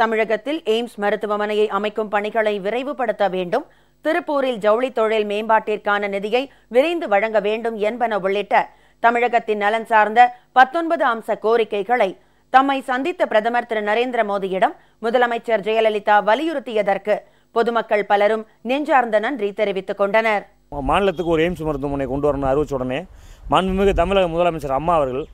தமிழகத்தில் எய்ம்ஸ் மருத்துவமனையை அமைக்கும் பணிகளை விரைவுபடுத்த வேண்டும், திருப்பூரில் ஜவுளி தொழில் மேம்பாட்டிற்கான நிதியை விரைந்து வழங்க வேண்டும் என்பன உள்ளிட்ட தமிழகத்தின் நலன் சார்ந்த 19 அம்ச கோரிக்கைகளை தம்மை சந்தித்த பிரதமர் திரு நரேந்திர மோடியிடம் முதலமைச்சர் ஜெயலலிதா வலியுறுத்தியதற்கு பொதுமக்கள் பலரும் நெஞ்சார்ந்த நன்றி தெரிவித்துக் கொண்டனர். மாநிலத்துக்கு ஒரு எய்ம்ஸ் மருத்துவமனை கொண்டு வரணும் அறிவிச்ச உடனே மாண்புமிகு தமிழக முதலமைச்சர் அம்மா அவர்கள்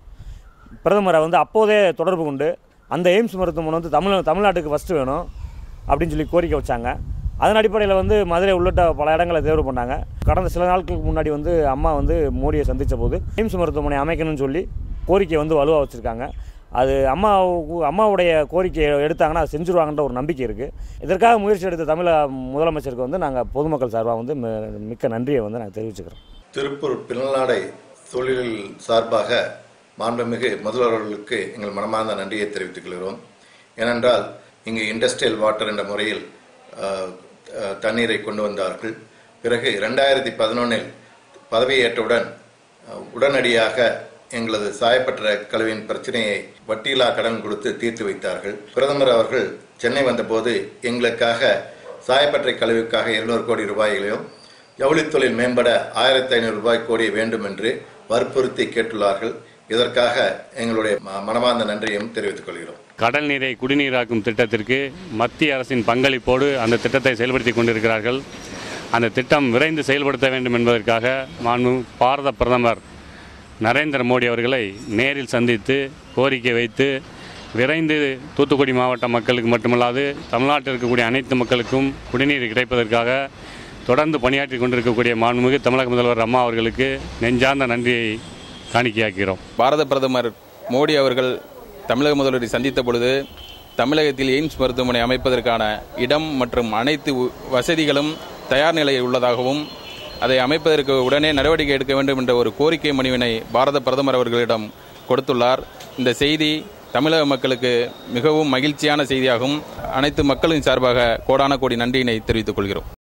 பிரதமரை அப்போதே தொடர்பு கொண்டு அந்த எய்ம்ஸ் மருத்துவமனை தமிழ்நாட்டுக்கு ஃபஸ்ட்டு வேணும் அப்படின்னு சொல்லி கோரிக்கை வச்சாங்க. அதன் அடிப்படையில் மதுரை உள்ளிட்ட பல இடங்களை தேர்வு பண்ணாங்க. கடந்த சில நாட்களுக்கு முன்னாடி அம்மா மோடியை சந்தித்த போது எய்ம்ஸ் மருத்துவமனை அமைக்கணும்னு சொல்லி கோரிக்கை வலுவாக வச்சுருக்காங்க. அது அம்மாவுடைய கோரிக்கையை எடுத்தாங்கன்னா அது செஞ்சுருவாங்கன்ற ஒரு நம்பிக்கை இருக்குது. இதற்காக முயற்சி எடுத்த தமிழக முதலமைச்சருக்கு நாங்கள் பொதுமக்கள் சார்பாக மிக்க நன்றியை நாங்கள் தெரிவிச்சுக்கிறோம். திருப்பூர் பின்னலாடை தொழில் சார்பாக மாண்புமிகு முதல்வர் அவர்களுக்கு எங்கள் மனமார்ந்த நன்றியை தெரிவித்துக் கொள்கிறோம். ஏனென்றால் இங்கு இண்டஸ்ட்ரியல் வாட்டர் என்ற முறையில் தண்ணீரை கொண்டு வந்தார்கள். பிறகு 2011 பதவியேற்றவுடன் உடனடியாக எங்களது சாயப்பட்டறை கழிவின் பிரச்சனையை வட்டியில்லா கடன் கொடுத்து தீர்த்து வைத்தார்கள். பிரதமர் அவர்கள் சென்னை வந்தபோது எங்களுக்காக சாயப்பட்டறை கழிவுக்காக 200 கோடி ரூபாய்களையும் ஜவுளி தொழில் மேம்பட 1500 ரூபாய் கோடி வேண்டும் என்று வற்புறுத்தி கேட்டுள்ளார்கள். இதற்காக எங்களுடைய மனமார்ந்த நன்றியையும் தெரிவித்துக் கொள்கிறோம். கடல் நீரை குடிநீராக்கும் திட்டத்திற்கு மத்திய அரசின் பங்களிப்போடு அந்த திட்டத்தை செயல்படுத்தி கொண்டிருக்கிறார்கள். அந்த திட்டம் விரைந்து செயல்படுத்த வேண்டும் என்பதற்காக பாரத பிரதமர் நரேந்திர மோடி அவர்களை நேரில் சந்தித்து கோரிக்கை வைத்து விரைந்து தூத்துக்குடி மாவட்ட மக்களுக்கு மட்டுமல்லாது தமிழ்நாட்டில் இருக்கக்கூடிய அனைத்து மக்களுக்கும் குடிநீர் கிடைப்பதற்காக தொடர்ந்து பணியாற்றி கொண்டிருக்கக்கூடிய மாண்புமிகு தமிழக முதல்வர் அம்மா அவர்களுக்கு நெஞ்சார்ந்த நன்றியை காணிக்கையாக்கிறோம். பாரத பிரதமர் மோடி அவர்கள் தமிழக முதல்வரை சந்தித்த பொழுது தமிழகத்தில் எய்ம்ஸ் மருத்துவமனை அமைப்பதற்கான இடம் மற்றும் அனைத்து வசதிகளும் தயார் நிலையில் உள்ளதாகவும் அதை அமைப்பதற்கு உடனே நடவடிக்கை எடுக்க வேண்டும் என்ற ஒரு கோரிக்கை மனுவினை பாரத பிரதமர் அவர்களிடம் கொடுத்துள்ளார். இந்த செய்தி தமிழக மக்களுக்கு மிகவும் மகிழ்ச்சியான செய்தியாகும். அனைத்து மக்களின் சார்பாக கோடான கோடி நன்றியினை தெரிவித்துக் கொள்கிறோம்.